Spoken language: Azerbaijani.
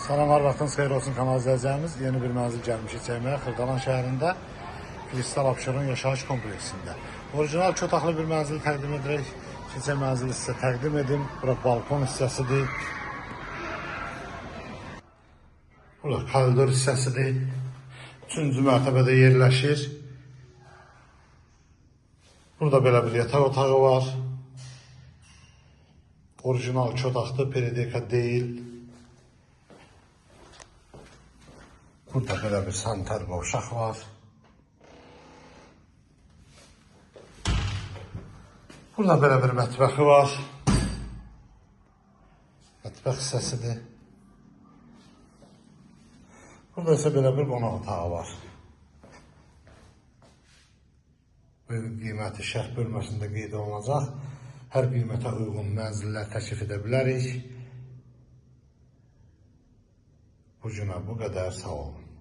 Salamlar, vaxtınız xeyir olsun kanal izləyəcəyimiz. Yeni bir mənzil gəlmişik çəkməyə Xırdalan şəhərində Kristal Abşeron yaşayış kompleksində. Orijinal 2 otaqlı bir mənzil təqdim edərək keçən mənzili sizə təqdim edim. Bura balkon hissəsidir. Bura koridor hissəsidir. 3-cü mərtəbədə yerləşir. Burada belə bir yataq otağı var. Orijinal 2 otaqlı, periodika deyil. Burada belə bir sanitar qovşaq var. Burada belə bir mətbəxi var. Mətbəx hissəsidir. Burada isə belə bir qonaq otağı var. Bu qiyməti şərh bölməsində qeyd olunacaq. Hər qiymətə uyğun mənzillər təklif edə bilərik. Bu günə bu qədər, sağ olun.